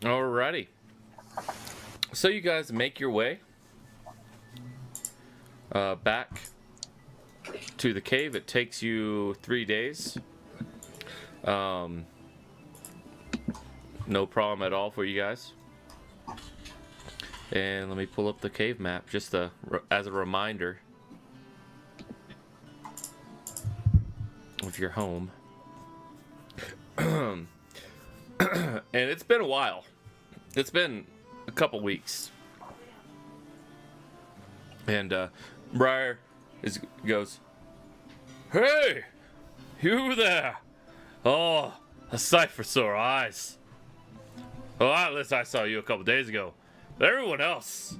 Alrighty. So you guys make your way back to the cave. It takes you 3 days. No problem at all for you guys. And let me pull up the cave map just as a reminder of your home. And it's been a while. It's been a couple weeks. And Briar goes, "Hey, you there? Oh, a sight for sore eyes. Well, at least I saw you a couple days ago. But everyone else."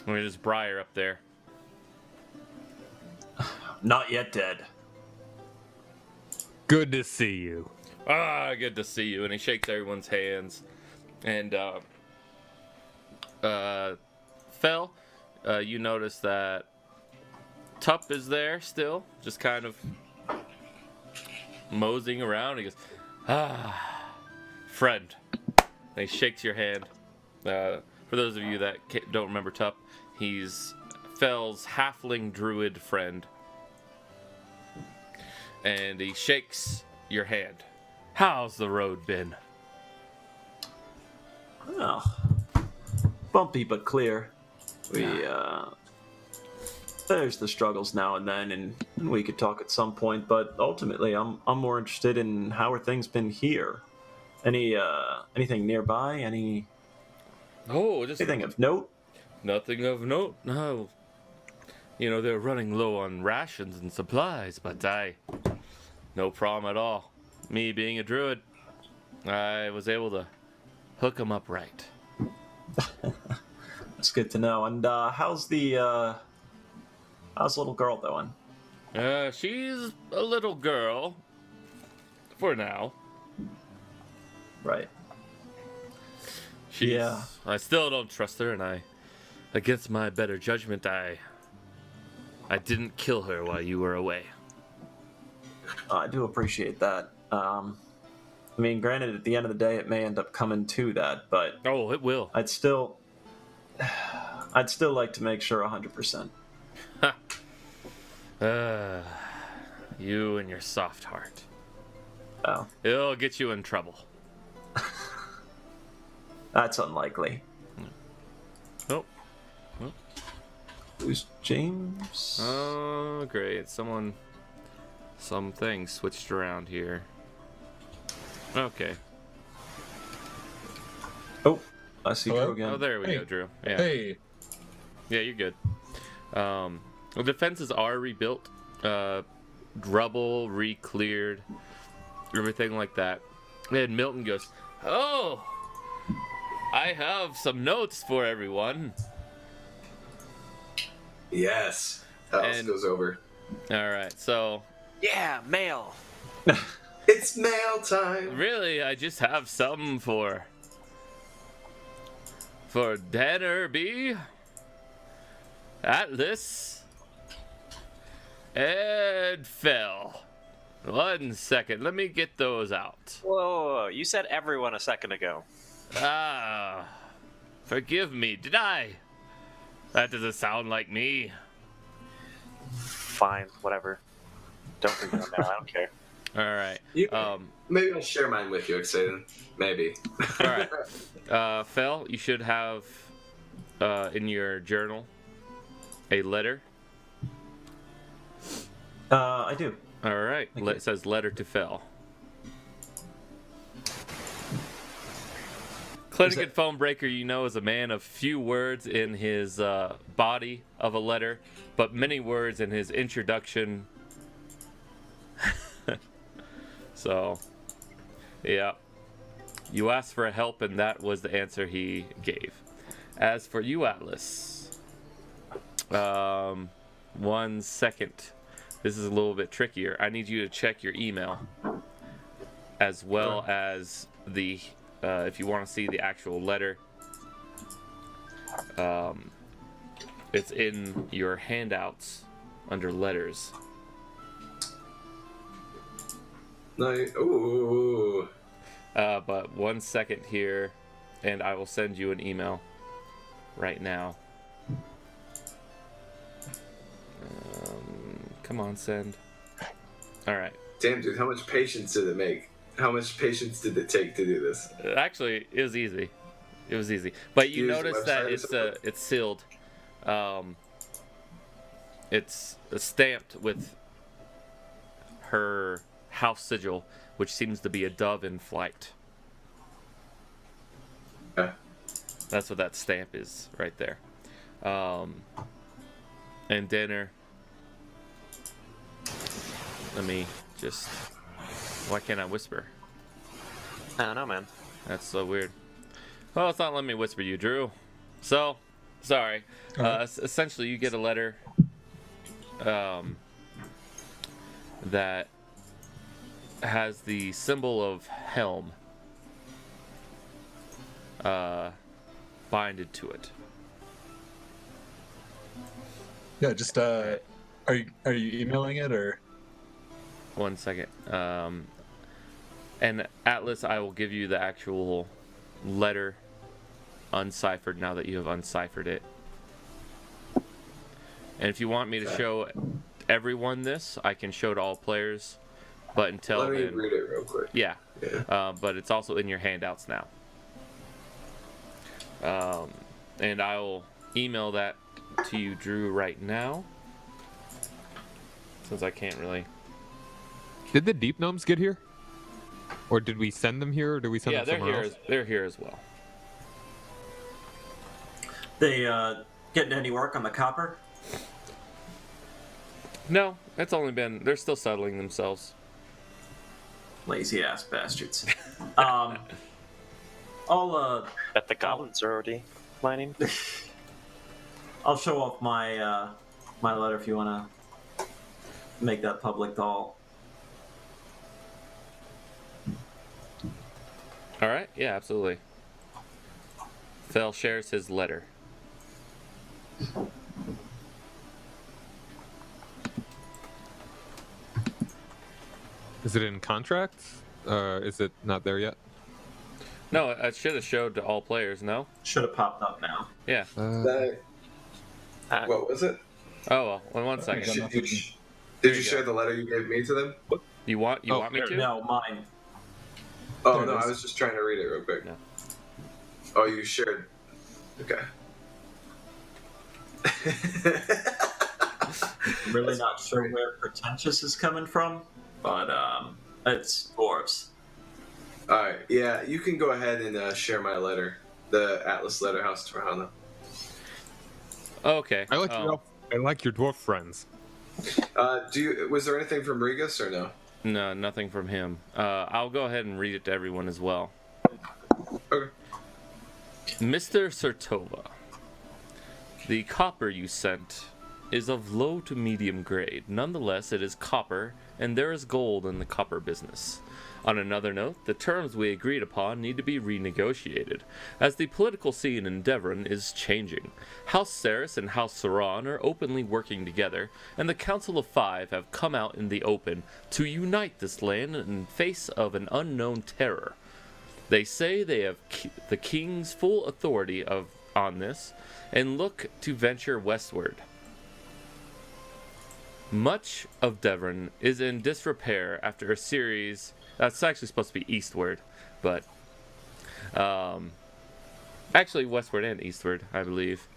There's Briar up there. Not yet dead. Good to see you. Ah, good to see you. And he shakes everyone's hands. And Fel, you notice that Tup is there still, just kind of moseying around. He goes, friend. And he shakes your hand. For those of you that don't remember Tup, he's Fel's halfling druid friend. And he shakes your hand. How's the road been? Oh, bumpy but clear. There's the struggles now and then, and we could talk at some point. But ultimately, I'm more interested in how are things been here. Anything nearby? Anything of note? Nothing of note. No. You know, they're running low on rations and supplies, but no problem at all. Me being a druid, I was able to hook them up right. That's good to know. And how's the little girl doing? She's a little girl for now. Right. Yeah. I still don't trust her, and against my better judgment, I didn't kill her while you were away. I do appreciate that. I mean, granted, at the end of the day, it may end up coming to that, but oh, it will. I'd still like to make sure 100%. You and your soft heart. Oh, It'll get you in trouble. that's unlikely. Oh. Who's James? Oh, great. Something switched around here. Okay. Oh, I see Hello? Drew again. Oh, there we Hey. go, Drew. Yeah. Hey. Yeah, you're good. The defenses are rebuilt. Rubble re-cleared. Everything like that. And Milton goes, "Oh, I have some notes for everyone." Yes. Alice And- goes over. All right, so Yeah, mail. It's mail time. really, I just have some for Dannerby, Atlas, and Fel. 1 second, let me get those out. Whoa, you said everyone a second ago. Forgive me, did I? That doesn't sound like me. Fine, whatever. Don't bring them now, I don't care. All right. Maybe I'll share mine with you, Exaden. Maybe. All right. Fel, you should have in your journal a letter. I do. All right. It says letter to Fel. Clinic Phone Breaker, you know, is a man of few words in his body of a letter, but many words in his introduction. So, yeah. You asked for help, and that was the answer he gave. As for you, Atlas, 1 second. This is a little bit trickier. I need you to check your email, as well as the, if you want to see the actual letter, it's in your handouts under letters. Ooh. But 1 second here, and I will send you an email right now. Come on, send. All right. Damn, dude, how much patience did it make? How much patience did it take to do this? Actually, it was easy. It was easy. But you Use the notice that website or it's sealed. It's stamped with her house sigil, which seems to be a dove in flight. Okay. That's what that stamp is right there. And dinner. Let me just... Why can't I whisper? I don't know, man. That's so weird. Well, it's not letting me whisper you, Drew. So, sorry. Essentially, you get a letter that has the symbol of helm binded to it. Yeah, just are you emailing it or? 1 second. And Atlas, I will give you the actual letter unciphered now that you have unciphered it. And if you want me to show everyone this, I can show to all players. But until Let me then, read it real quick. yeah. But it's also in your handouts now. And I will email that to you, Drew, right now. Since I can't really. Did the deep gnomes get here? Or did we send them here, or did we send Yeah, them somewhere they're here. else? They're here as well. They getting any work on the copper? No, it's only been. They're still settling themselves. Lazy ass bastards. I'll Bet the goblins are already mining. I'll show off my my letter if you want to make that public to all. All right. Yeah, absolutely. Fel shares his letter. Is it in contracts? Is it not there yet? No, I should have showed to all players. No. Should have popped up now. Yeah. What was it? Oh well. 1 second. Did you share the letter you gave me to them? You want me there to? No, mine. Oh, There it no, I is. was just trying to read it real quick. No. Oh, you shared. Okay. Really not sure where pretentious is coming from, but it's dwarves. Alright, yeah, you can go ahead and share my letter. The Atlas letter, House to Rahana. Okay. I like your dwarf friends. Was there anything from Regus or no? No, nothing from him. I'll go ahead and read it to everyone as well. Okay. Mr. Sertova, the copper you sent is of low to medium grade. Nonetheless, it is copper, and there is gold in the copper business. On another note, the terms we agreed upon need to be renegotiated, as the political scene in Devon is changing. House Saris and House Saran are openly working together, and the Council of Five have come out in the open to unite this land in face of an unknown terror. They say they have the king's full authority on this, and look to venture westward. Much of Devon is in disrepair after a series... That's actually supposed to be eastward, but... actually westward and eastward, I believe.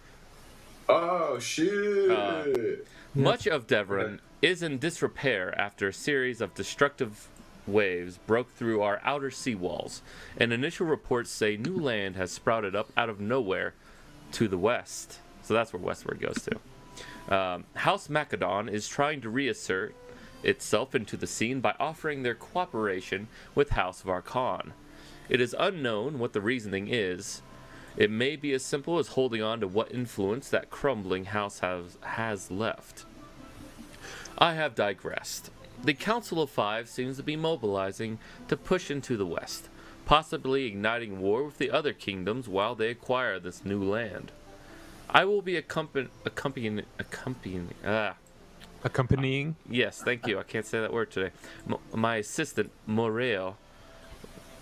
Oh, shit! Much of Devon is in disrepair after a series of destructive waves broke through our outer seawalls, and initial reports say new land has sprouted up out of nowhere to the west. So that's where westward goes to. House Macedon is trying to reassert itself into the scene by offering their cooperation with House Varkhan. It is unknown what the reasoning is. It may be as simple as holding on to what influence that crumbling house has left. I have digressed. The Council of Five seems to be mobilizing to push into the west, possibly igniting war with the other kingdoms while they acquire this new land. I will be accompanying. Yes, thank you. I can't say that word today. My assistant, Moreo,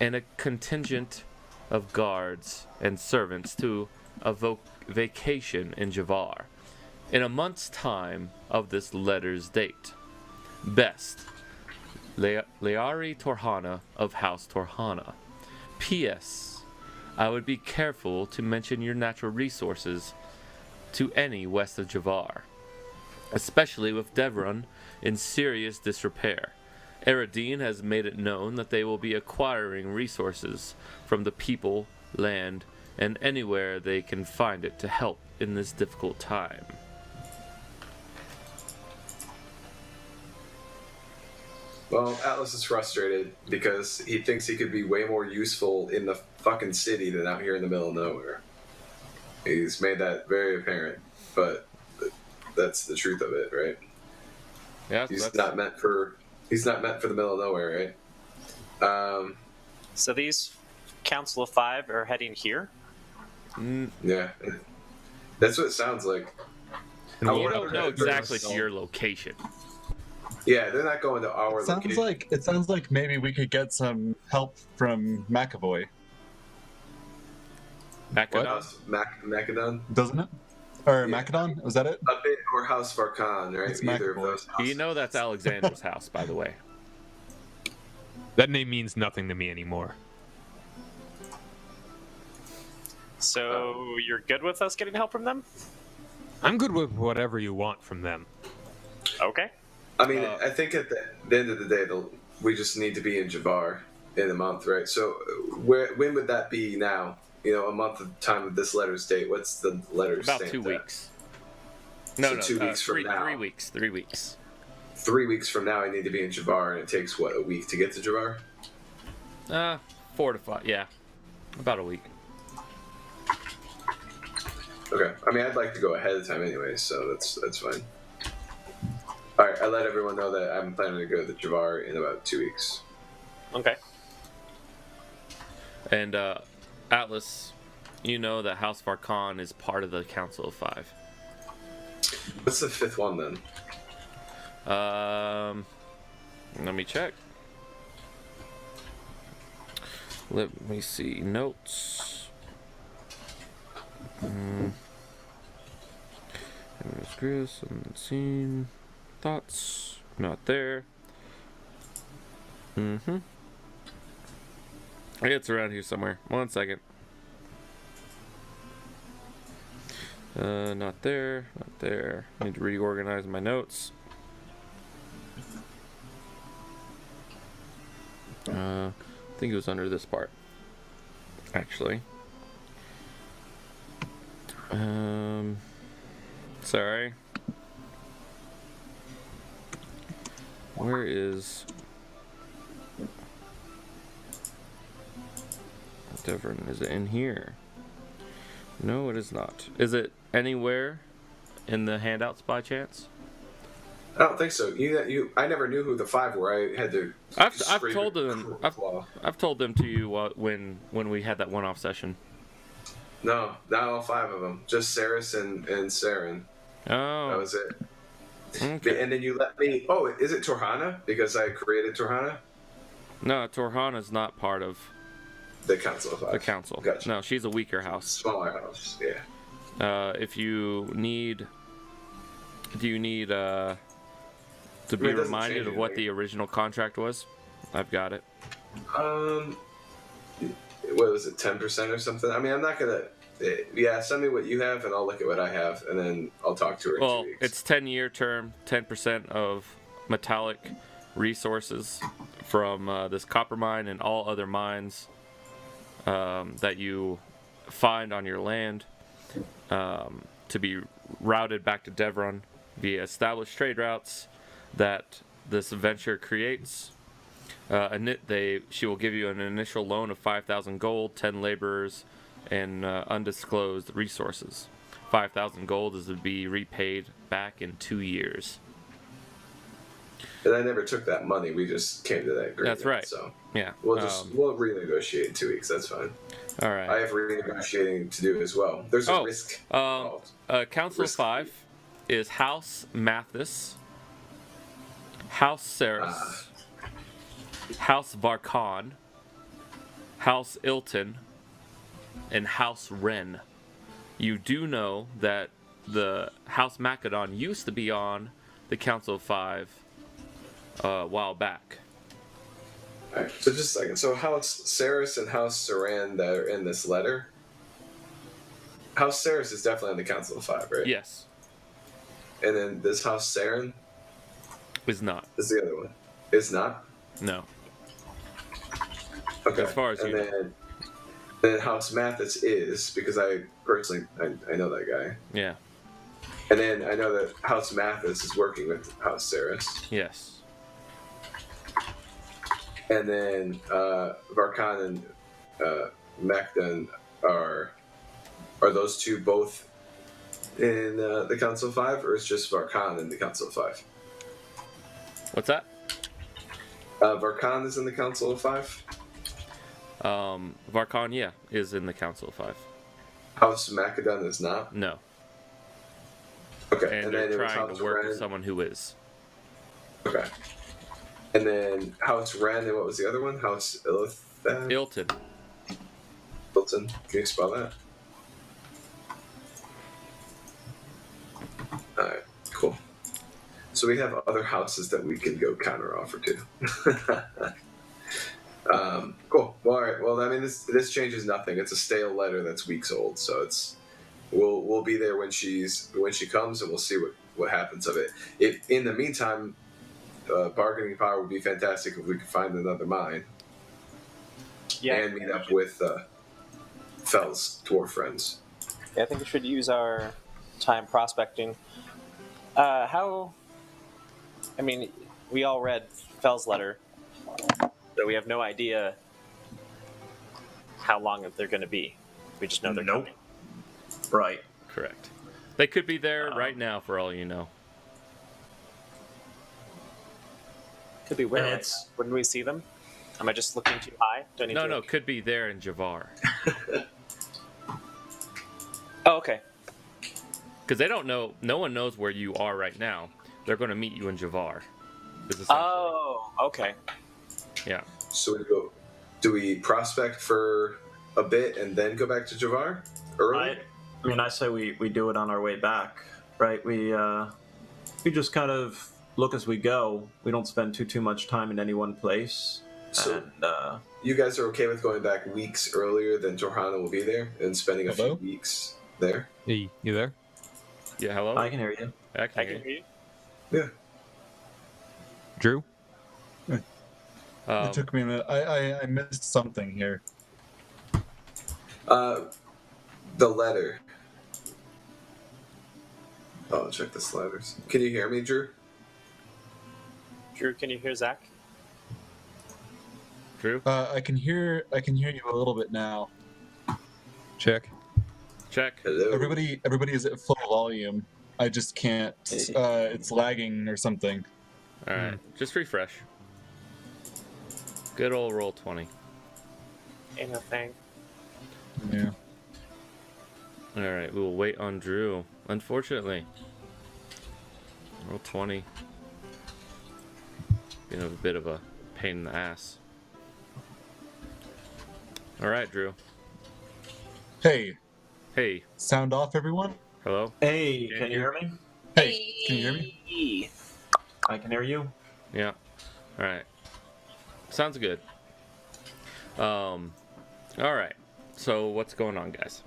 and a contingent of guards and servants to a vacation in Javar in a month's time of this letter's date. Best, Leari Torhana of House Torhana. P.S. I would be careful to mention your natural resources to any west of Javar, especially with Devron in serious disrepair. Eridine has made it known that they will be acquiring resources from the people, land, and anywhere they can find it to help in this difficult time. Well, Atlas is frustrated because he thinks he could be way more useful in the fucking city than out here in the middle of nowhere. He's made that very apparent, but that's the truth of it, right? Yeah, He's not meant for the middle of nowhere, right? So these Council of Five are heading here? Yeah. That's what it sounds like. We I wonder don't know if there's exactly to some- your location. Yeah, they're not going to our It sounds location. like maybe we could get some help from McAvoy, Macedon? Macedon? doesn't it? Or Yeah. Macedon? Was that it? A bit or House Farkan, right? It's Either of McAvoy. those. You know that's Alexander's house, by the way. That name means nothing to me anymore. So you're good with us getting help from them? I'm good with whatever you want from them. Okay. I mean, I think at the end of the day, we just need to be in Javar in a month, right? So when would that be now? You know, a month of time of this letter's date. What's the letter's About stamped 2 at? weeks. No, So no, 2 weeks from now. 3 weeks. 3 weeks. 3 weeks from now, I need to be in Javar, and it takes, what, a week to get to Javar? 4 to 5. Yeah, about a week. Okay. I mean, I'd like to go ahead of time anyway, so that's fine. All right, I let everyone know that I'm planning to go to Javar in about 2 weeks. Okay. And Atlas, you know that House Farkan is part of the Council of Five. What's the fifth one then? Let me check. Let me see. Notes. Chris, unseen. Thoughts. Not there. It's around here somewhere. 1 second. Not there. Not there. Need to reorganize my notes. I think it was under this part. Actually. Sorry. Where is Devon? Is it in here? No, it is not. Is it anywhere in the handouts by chance? I don't think so. I never knew who the five were. I had to. I've scrape told it. them. I've told them to you when we had that one-off session. No, not all five of them. Just Saris and Saren. Oh. That was it. Okay. And then you let me. Oh, is it Torhana? Because I created Torhana. No, Torhana's not part of The Council of Five. the council. Gotcha. No, she's a weaker house. Smaller house. Yeah. If you need, do you need to be it doesn't reminded change of what anything. the original contract was? I've got it. What was it? 10% or something? I mean, I'm not gonna. Yeah, send me what you have, and I'll look at what I have, and then I'll talk to her in Well, 2 weeks. it's 10-year term, 10% of metallic resources from this copper mine and all other mines that you find on your land to be routed back to Devron via established trade routes that this venture creates. She will give you an initial loan of 5,000 gold, 10 laborers, and undisclosed resources. 5,000 gold is to be repaid back in 2 years. And I never took that money. We just came to that agreement. That's right. So Yeah. we'll renegotiate in 2 weeks. That's fine. All right. I have renegotiating to do as well. There's a risk involved. Council of Risk. Five is House Mathis, House Saris, House Varkan, House Ilton, and House Wren. You do know that the House Macedon used to be on the Council of Five a while back. Alright, so just a second. So House Saris and House Saran that are in this letter. House Saris is definitely on the Council of Five, right? Yes, And then this House Saren is not. is the other one. It's not? No. Okay. As far as you know. Then House Mathis is, because I personally, I know that guy. Yeah. And then I know that House Mathis is working with House Saris. Yes. And then Varkan and Macdon are those two both in the Council of Five, or is just Varkan in the Council of Five? What's that? Varkan is in the Council of Five. Varkan, yeah, is in the Council of Five. House Macedon is not. No. Okay, And then they're it was trying House to work Ren. with someone who is. Okay. And then House Ren, and what was the other one? House Ilithan? Ilton. Hilton. Can you spell that? Alright, cool. So we have other houses that we can go counter offer to. Cool. Well, all right. Well, I mean, this changes nothing. It's a stale letter that's weeks old, so it's we'll be there when she comes, and we'll see what happens of it. If in the meantime, bargaining power would be fantastic if we could find another mine and meet up with Fell's dwarf friends. Yeah, I think we should use our time prospecting. I mean, we all read Fell's letter, so we have no idea how long they're going to be. We just know they're Nope. coming. Right. Correct. They could be there right now, for all you know. Could be where? And Like, it's- wouldn't we see them? Am I just looking too high? Do I need to No, look? could be there in Javar. Oh, okay. Because they don't know, no one knows where you are right now. They're going to meet you in Javar. is essentially- Oh, okay. Yeah. So do we prospect for a bit and then go back to Javar early? I mean, I say we do it on our way back, right? We just kind of look as we go. We don't spend too much time in any one place. So- And You guys are okay with going back weeks earlier than Torhana will be there and spending a Hello? few weeks there? Hey, you there? Yeah, hello? I can hear you. I I can can hear hear you. Yeah. Drew? you. It took me a minute. I missed something here. The letter. Oh, check the sliders. Can you hear me, Drew? Drew, can you hear Zach? Drew? I can hear you a little bit now. Check. Check. Hello. Everybody is at full volume. I just can't. It's lagging or something. All right. Just refresh. Good old roll 20. Ain't no thing. Yeah. All right. We will wait on Drew. Unfortunately. Roll 20. Being a bit of a pain in the ass. All right, Drew. Hey, Hey. sound off, everyone. Hello? Hey, can you hear me? Hey, can you hear me? I can hear you. Yeah. All right. Sounds good. All right. So what's going on, guys?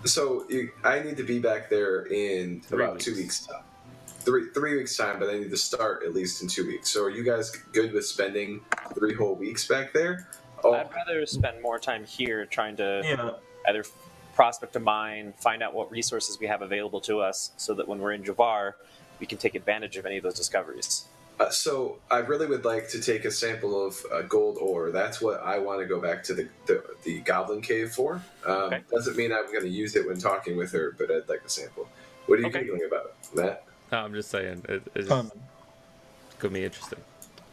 So I need to be back there in 3 about 2 weeks' time. Three weeks' time, but I need to start at least in 2 weeks. So are you guys good with spending 3 whole weeks back there? Oh, I'd rather spend more time here trying to Yeah. either prospect a mine, find out what resources we have available to us, so that when we're in Javar, we can take advantage of any of those discoveries. so I really would like to take a sample of gold ore. That's what I want to go back to the Goblin Cave for. Okay. Doesn't mean I'm going to use it when talking with her, but I'd like a sample. What are you Okay. giggling about, Matt? No, I'm just saying. It's Um, going to be interesting.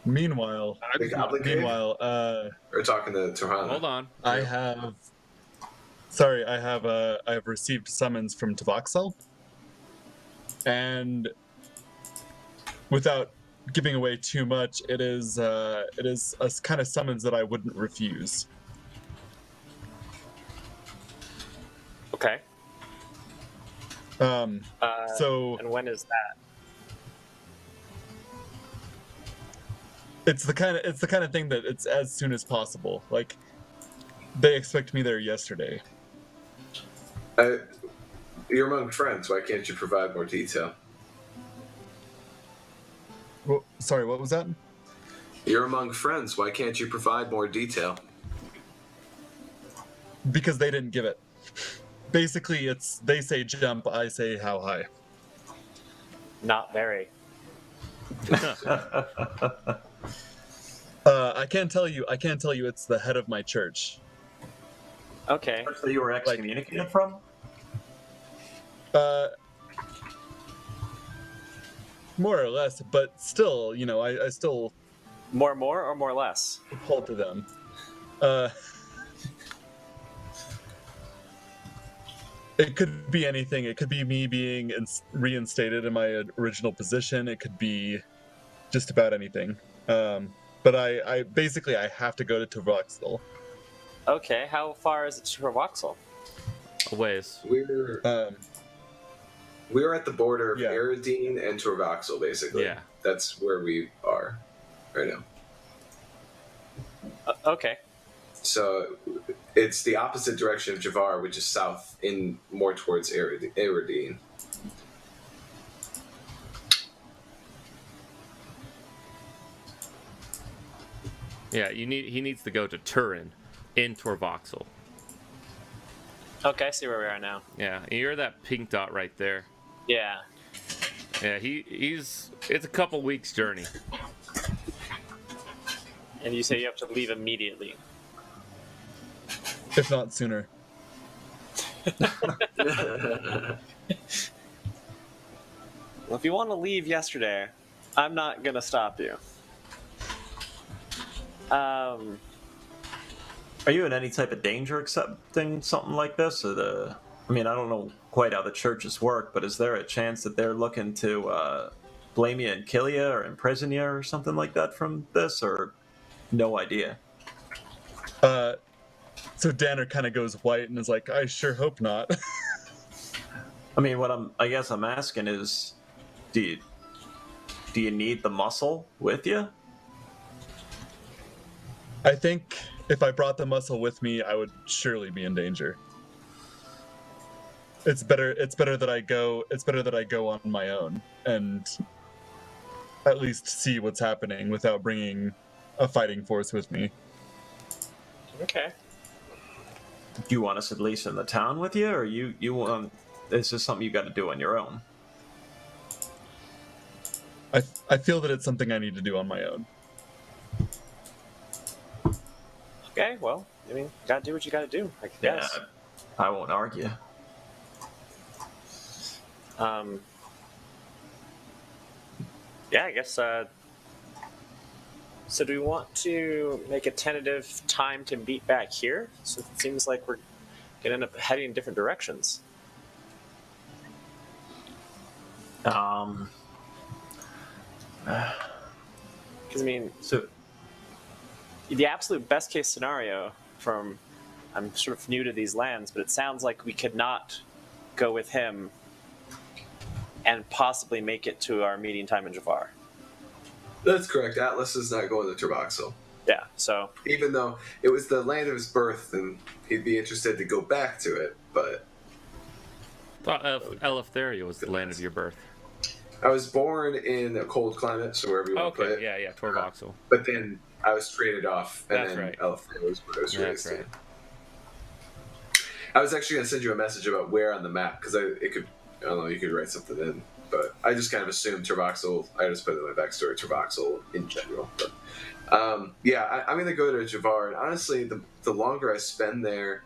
meanwhile, The Goblin Cave? Or talking to Torhana? Hold on. I have received summons from Tavoxel, and without giving away too much, it is a kind of summons that I wouldn't refuse. Okay. So And when is that? it's the kind of thing that it's as soon as possible. Like, they expect me there yesterday. You're among friends. Why can't you provide more detail? Well, sorry, what was that? You're among friends. Why can't you provide more detail? Because they didn't give it. Basically, it's they say jump, I say how high. Not very. I can't tell you. It's the head of my church. Okay. So you were excommunicated from? More or less, but still, I still More or more less? hold to them. It could be anything. It could be me being reinstated in my original position. It could be just about anything. But I basically have to go to Voxel. Okay, how far is it to Voxel? A ways. We're at the border of Yeah. Aradine and Torvoxel, basically. Yeah. That's where we are right now. Okay. So it's the opposite direction of Javar, which is south, in more towards Aradine. Yeah, he needs to go to Turin in Torvoxel. Okay, I see where we are now. Yeah, and you're that pink dot right there. Yeah. Yeah, it's a couple weeks journey. And you say you have to leave immediately. If not sooner. Well, if you want to leave yesterday, I'm not gonna stop you. Are you in any type of danger accepting something like this? Or I mean, I don't know quite how the churches work, but is there a chance that they're looking to blame you and kill you or imprison you or something like that from this, or no idea? So Danner kind of goes white and is like, I sure hope not. I mean, I guess I'm asking is, do you need the muscle with you? I think if I brought the muscle with me, I would surely be in danger. It's better that I go on my own and at least see what's happening without bringing a fighting force with me. Okay. Do you want us at least in the town with you, or you want? Is this something you got to do on your own? I feel that it's something I need to do on my own. Okay, well, I mean, gotta do what you gotta do, I guess. Yeah, I won't argue. Yeah, I guess, so do we want to make a tentative time to meet back here? So it seems like we're gonna end up heading in different directions. Because, I mean, So the absolute best case scenario I'm sort of new to these lands, but it sounds like we could not go with him and possibly make it to our meeting time in Javar. That's correct. Atlas is not going to Torvoxel. Yeah, so Even though it was the land of his birth and he'd be interested to go back to it, but Thought Eleftheria was the land of your birth. I was born in a cold climate, so wherever you want to put Okay, it. yeah, Torvoxel. But then I was traded off, and That's then right. Eleftheria was where I was That's raised right. in. I was actually going to send you a message about where on the map, because I don't know, you could write something in, but I just kind of assumed Torvoxel. I just put it in my backstory, Torvoxel in general. But yeah, I'm going to go to Javar, and honestly, the longer I spend there,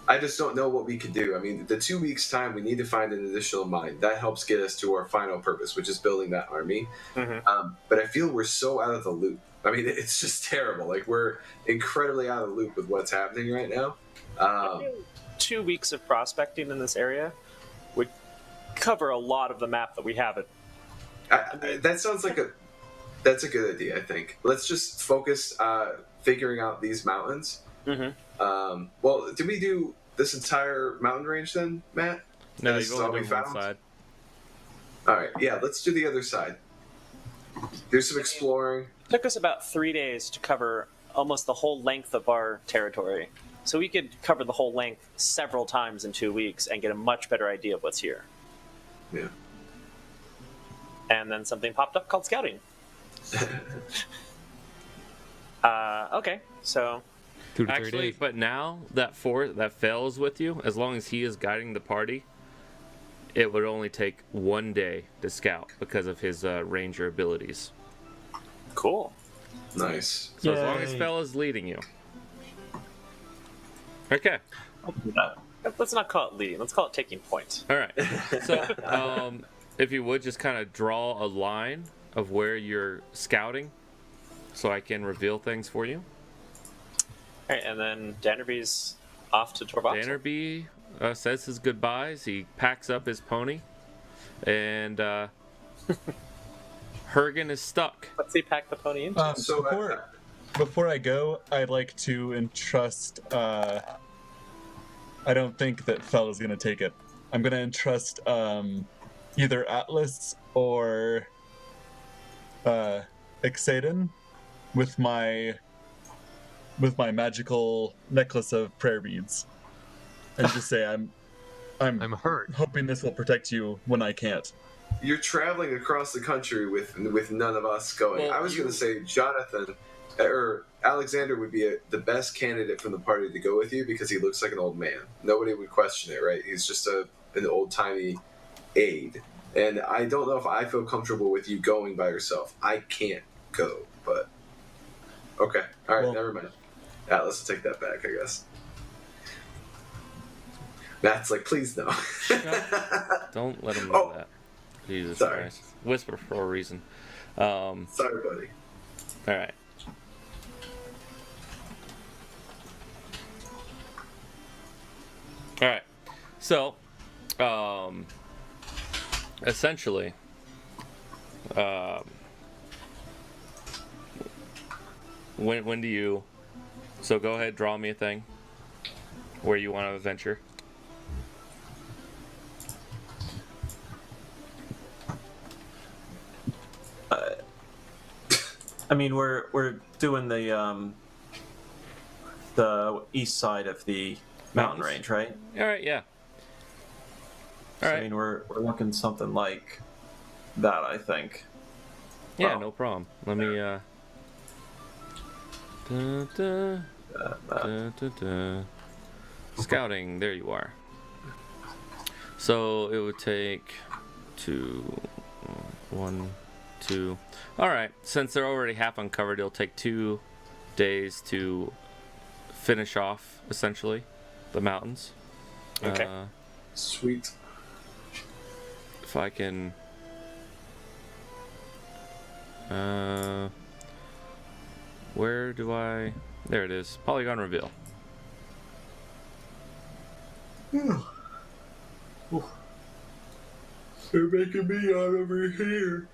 I just don't know what we could do. I mean, the 2 weeks' time, we need to find an additional mine. That helps get us to our final purpose, which is building that army. Mm-hmm. But I feel we're so out of the loop. I mean, it's just terrible. Like, we're incredibly out of the loop with what's happening right now. 2 weeks of prospecting in this area would cover a lot of the map that we have That sounds like that's a good idea. I think let's just focus figuring out these mountains. Mm-hmm. Well, did we do this entire mountain range then, Matt? No, And this you've is all only we done one found? side. All right, yeah, let's do the other side. Do some exploring. It took us about 3 days to cover almost the whole length of our territory. So we could cover the whole length several times in 2 weeks and get a much better idea of what's here. Yeah. And then something popped up called scouting. Okay, so 2 to 3 Actually, days. but now that Fel is with you, as long as he is guiding the party, it would only take 1 day to scout because of his ranger abilities. cool. Nice. So as long as Yay. Fel is leading you. Okay. I'll do that. Let's not call it leading. Let's call it taking point. All right. So, if you would just kind of draw a line of where you're scouting, so I can reveal things for you. All right, and then Danderby's off to Torbox. Dannerby says his goodbyes. He packs up his pony, and Hergen is stuck. Let's see, pack the pony into. So, Before I go, I'd like to entrust. I don't think that Fel is going to take it. I'm going to entrust either Atlas or Ixaden with my magical necklace of prayer beads, and just say I'm hurt. hoping this will protect you when I can't. You're traveling across the country with none of us going. Well, I was going to say Jonathan or Alexander would be the best candidate from the party to go with you because he looks like an old man. Nobody would question it, right? He's just an old-timey aide. And I don't know if I feel comfortable with you going by yourself. I can't go, but... Okay. All right, Well- never mind. Atlas will take that back, I guess. Matt's like, please no. Don't let him know Oh. that. Jesus Sorry. Christ. Whisper for a reason. All Sorry, buddy. right. All right. So, essentially, when do you? So go ahead, draw me a thing where you want to venture. I mean, we're doing the east side of the mountain Mountains? range, right? All right. Yeah. So, All I right. mean, we're looking something like that, I think. Yeah, Wow. no problem. Let me da, da, da, da, da. Scouting, there you are. So it would take 1, 2. All right, since they're already half uncovered, it'll take 2 days to finish off essentially the mountains. Okay. Sweet. If I can. Where do I? There it is. Polygon reveal. They're making me yawn over here.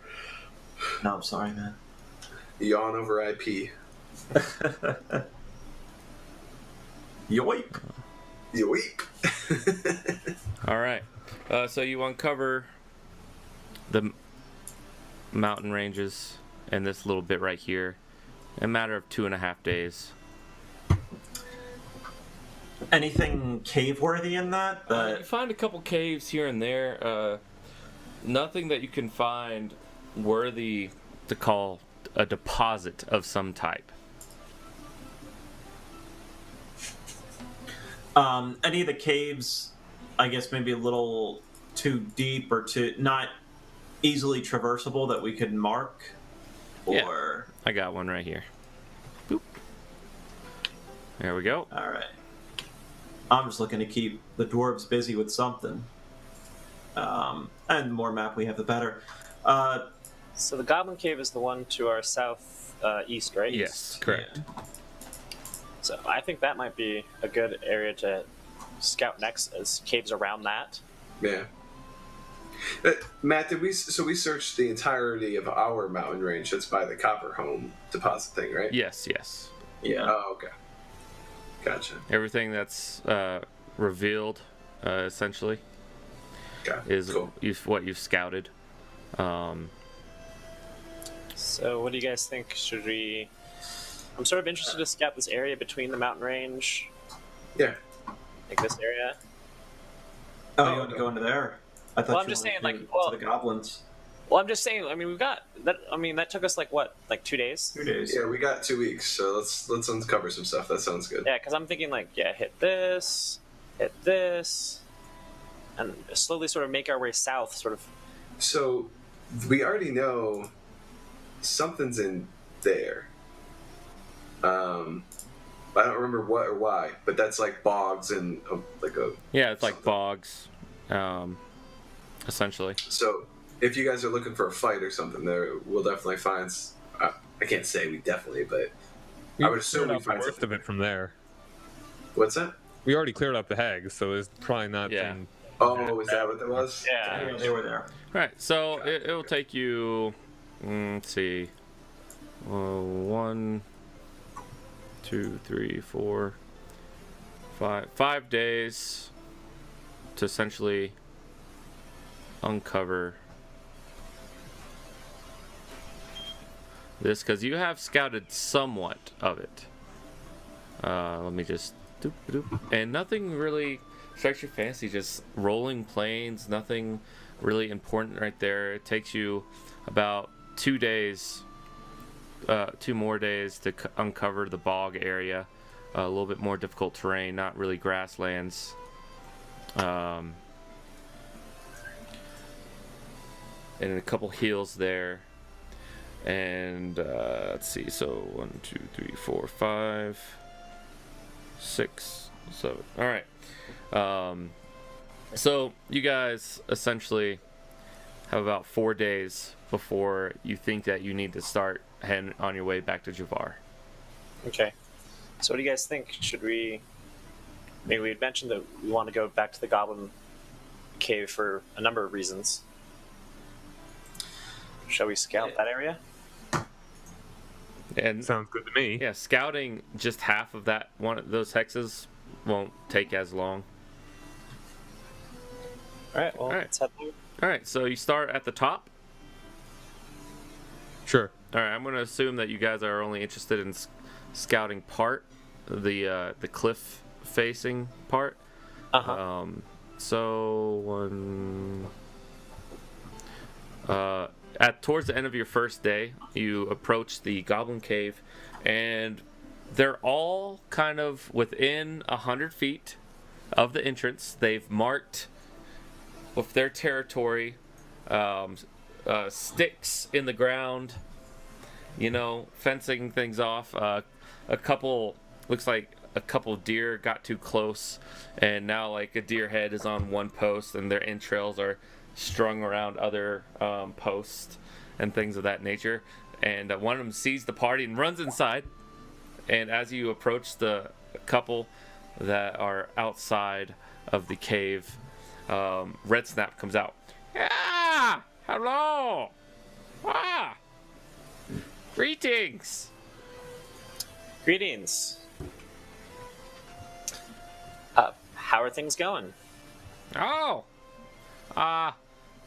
No, I'm sorry, man. Yawn over IP. Yoip! Yoip. All right. So you uncover the mountain ranges and this little bit right here in a matter of 2.5 days. Anything cave-worthy in that? You find a couple caves here and there. Nothing that you can find worthy to call a deposit of some type. Any of the caves, I guess, maybe a little too deep or too not easily traversable that we could mark, Yeah. or I got one right here. Boop. There we go. all right. I'm just looking to keep the dwarves busy with something. And the more map we have, the better. So the Goblin Cave is the one to our south east, right? Yes, correct. So I think that might be a good area to scout next, as caves around that. Yeah. Matt, did we? So we searched the entirety of our mountain range. That's by the copper home deposit thing, right? Yes, yes. Yeah. Oh, okay. Gotcha. Everything that's revealed, essentially, Okay. is Cool. what you've scouted. So, what do you guys think? Should we? I'm sort of interested to scout this area between the mountain range, Yeah. like this area. Oh, you want to go into there? I thought Well, I'm you just wanted saying, to like, go well- to the goblins. Well, I'm just saying. I mean, we've got that. I mean, that took us like what, like 2 days? 2 days. Yeah, we got 2 weeks, so let's uncover some stuff. That sounds good. Yeah, because I'm thinking like, yeah, hit this, and slowly sort of make our way south, sort of. So we already know something's in there. I don't remember what or why, but that's like bogs and like a. Yeah, it's like something. bogs, essentially. So if you guys are looking for a fight or something, there we'll definitely find. I can't say we definitely, but I would assume cleared we out the find worst something. of it from there. What's that? We already cleared up the hags, so it's probably not. Yeah. Oh, is that what that was? Yeah. Yeah, they were there. All right, so it'll take you. Let's see. 1, 2, 3, 4, 5 days to essentially uncover this, because you have scouted somewhat of it. Let me just doop, doop. And nothing really strikes your fancy, just rolling plains, nothing really important right there. It takes you about 2 days, 2 more days to uncover the bog area. A little bit more difficult terrain, not really grasslands. And a couple hills there. And let's see, so 1, 2, 3, 4, 5, 6, 7. All right. So you guys essentially have about 4 days before you think that you need to start heading on your way back to Javar. Okay. So, what do you guys think? Should we? I mean, we had mentioned that we want to go back to the Goblin Cave for a number of reasons. Shall we scout that area? And Sounds good to me. yeah, scouting just half of that one of those hexes won't take as long. All right. Well, All right. let's head there. All right, so you start at the top. Sure. All right, I'm going to assume that you guys are only interested in scouting part, the cliff facing part. Uh-huh. So towards the end of your first day, you approach the Goblin Cave, and they're all kind of within 100 feet of the entrance. They've marked with their territory, sticks in the ground, fencing things off. Looks like a couple deer got too close, and now like a deer head is on one post, and their entrails are strung around other posts and things of that nature. And one of them sees the party and runs inside. And as you approach the couple that are outside of the cave, Red Snap comes out. Ah! Hello! Ah! Greetings! Greetings. How are things going? Oh!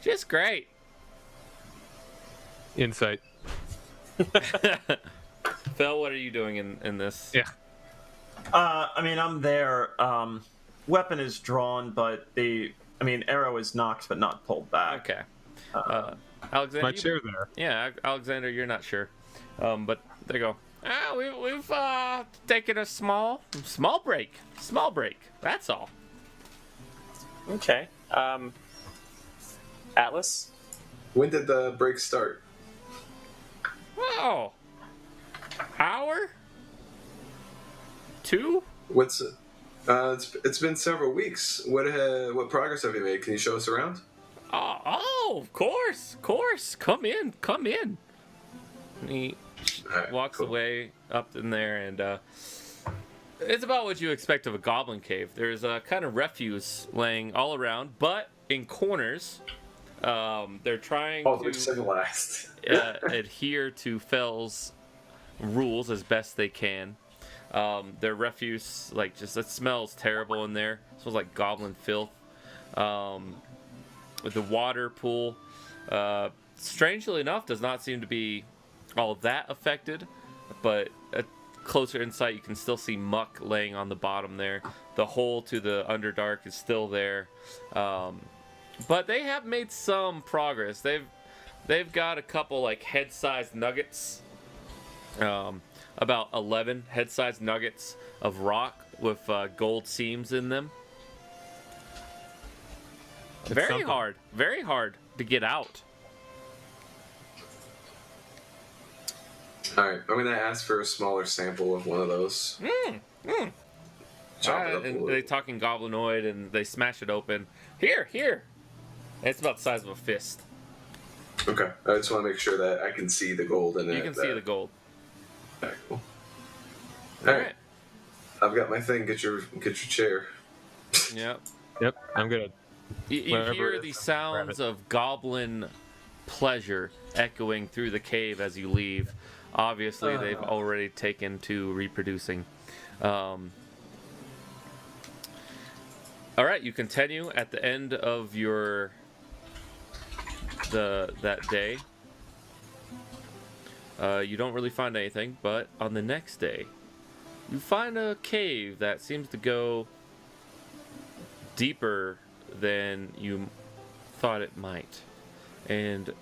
Just great. Insight. Phil, what are you doing in this? Yeah. I mean, I'm there. Weapon is drawn, but arrow is knocked but not pulled back. Okay. Alexander, My chair there. yeah, Alexander, you're not sure, but they go. We've taken a small break. Small break. That's all. Okay. Atlas. When did the break start? Oh. Hour? 2? What's it? It's been several weeks. What progress have you made? Can you show us around? Oh, of course. Come in. And he Alright, walks cool. away up in there, and it's about what you expect of a goblin cave. There's a kind of refuse laying all around, but in corners, They're trying Oh, they're to civilized. adhere to Fell's rules as best they can. Their refuse, like, just it smells terrible in there. It smells like goblin filth. With the water pool, strangely enough, does not seem to be all that affected, but at closer insight, you can still see muck laying on the bottom there. The hole to the Underdark is still there, but they have made some progress. They've got a couple like head-sized nuggets, about 11 head-sized nuggets of rock with gold seams in them. Very hard to get out. All right, I'm gonna ask for a smaller sample of one of those. Chop it up a And little. they talk in goblinoid and they smash it open. Here. And it's about the size of a fist. Okay, I just want to make sure that I can see the gold in it. You can see the gold. Okay, cool. All All right, I've got my thing. Get your chair. Yep. Yep, I'm gonna. You Wherever hear it is, the grab sounds it. of goblin pleasure echoing through the cave as you leave. Obviously, they've already taken to reproducing. All right, you continue at the end of your that day. You don't really find anything, but on the next day, you find a cave that seems to go deeper than you thought it might, and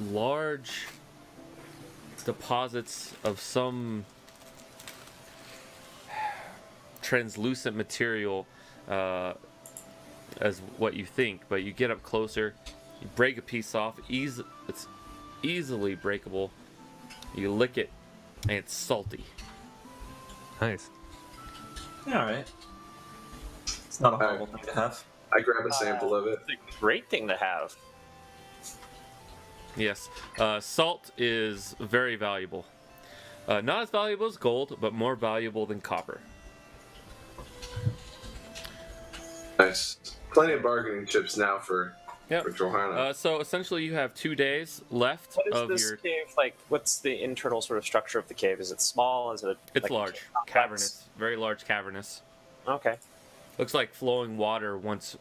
large deposits of some translucent material as what you think, but you get up closer, you break a piece off, it's easily breakable, you lick it, and it's salty. Nice. All right. It's not a horrible thing to have. I grab a sample of it. It's a great thing to have. Yes, salt is very valuable. Not as valuable as gold, but more valuable than copper. Nice. Plenty of bargaining chips now for Johanna. So essentially, you have 2 days left What is of this your. cave like? What's the internal sort of structure of the cave? Is it small? Is it? It's like a large, cave complex? cavernous, very large, cavernous. Okay. Looks like flowing water once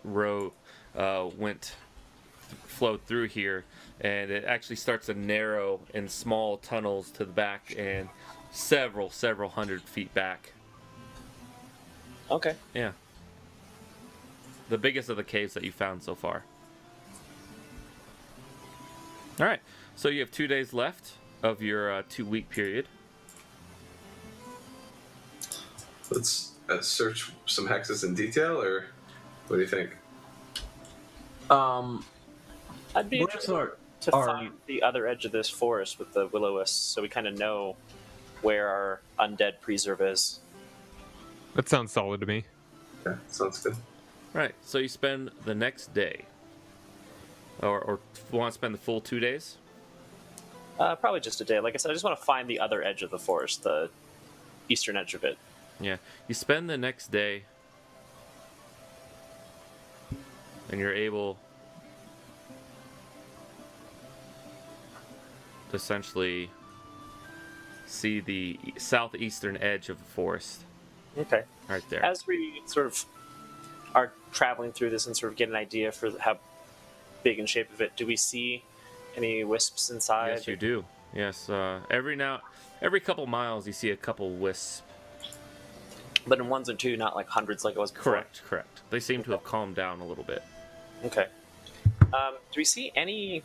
flowed through here, and it actually starts to narrow in small tunnels to the back and several hundred feet back. Okay. Yeah. The biggest of the caves that you found so far. All right. So you have 2 days left of your 2-week period. Let's search some hexes in detail, or what do you think? I'd be Where's interested our to find the other edge of this forest with the will-o-wisps, so we kind of know where our undead preserve is. That sounds solid to me. Yeah, sounds good. Right. So you spend the next day, or want to spend the full 2 days? Probably just a day. Like I said, I just want to find the other edge of the forest, the eastern edge of it. Yeah. You spend the next day, and you're able to essentially see the southeastern edge of the forest. Okay. Right there. As we sort of are traveling through this and sort of get an idea for how big and shape of it, do we see any wisps inside? Yes, you do. Yes. Every couple miles, you see a couple wisps. But in ones and two, not like hundreds like it was before. Correct. They seem to have calmed down a little bit. Okay. Do we see any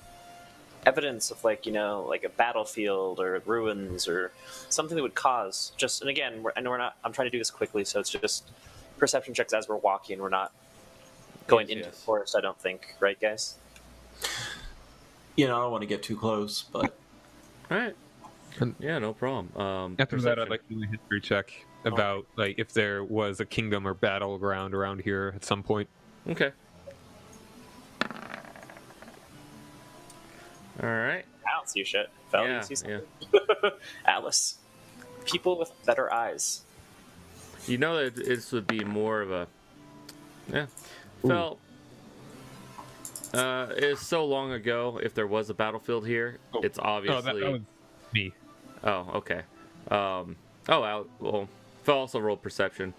evidence of like a battlefield or ruins or something that would cause just? And again, I know we're not. I'm trying to do this quickly, so it's just perception checks as we're walking. We're not going into the forest. I don't think, right, guys? I don't want to get too close, but All right. Yeah, no problem. After that, I'd perception. like to do a history check about like if there was a kingdom or battleground around here at some point. Okay. All right. I don't see shit. Val, Yeah, you see something? Alice. People with better eyes. You know that this would be more of a. Yeah. Fel, It's so long ago. If there was a battlefield here, it's obviously. that was me. Oh, okay. Well, Phil also rolled perception.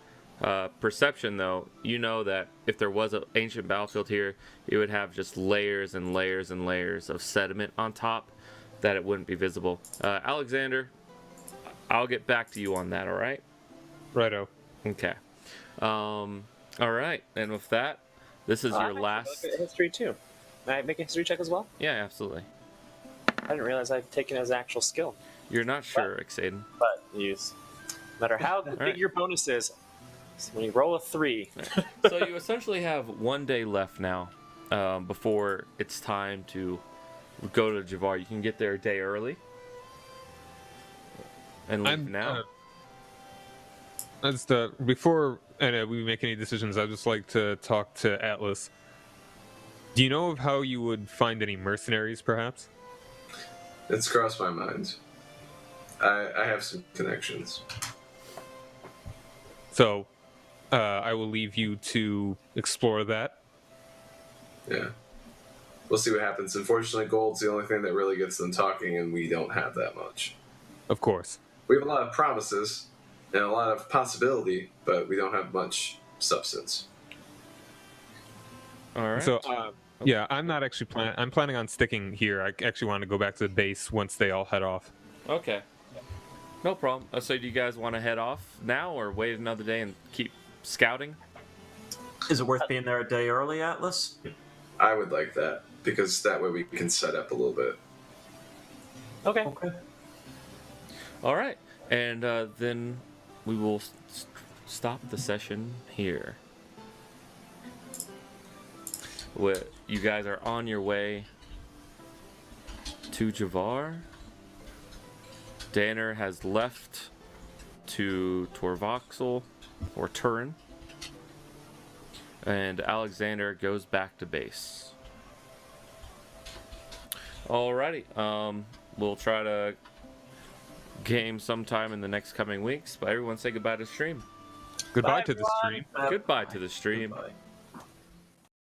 Perception, though, you know that if there was an ancient battlefield here, it would have just layers and layers and layers of sediment on top that it wouldn't be visible. Alexander, I'll get back to you on that, all right? Righto. Okay. All right, and with that, this is your last... Look at history, too. May I make a history check as well? Yeah, absolutely. I didn't realize I'd taken it as an actual skill. You're not sure, Xaden. But no matter how big right. your bonus is, when you roll a 3. So you essentially have 1 day left now before it's time to go to Javar. You can get there a day early and leave now. Before we make any decisions, I'd just like to talk to Atlas. Do you know of how you would find any mercenaries, perhaps? It's crossed my mind. I have some connections. So, I will leave you to explore that. Yeah. We'll see what happens. Unfortunately, gold's the only thing that really gets them talking, and we don't have that much. Of course. We have a lot of promises and a lot of possibility, but we don't have much substance. All right. So, yeah, I'm not actually I'm planning on sticking here. I actually want to go back to the base once they all head off. Okay. No problem. So do you guys want to head off now or wait another day and keep scouting? Is it worth being there a day early, Atlas? I would like that, because that way we can set up a little bit. Okay. All right. And then we will stop the session here. You guys are on your way to Javar. Danner has left to Torvoxel or Turin. And Alexander goes back to base. Alrighty. We'll try to game sometime in the next coming weeks, but everyone say goodbye to the stream. Goodbye to the stream. Goodbye to the stream. Goodbye.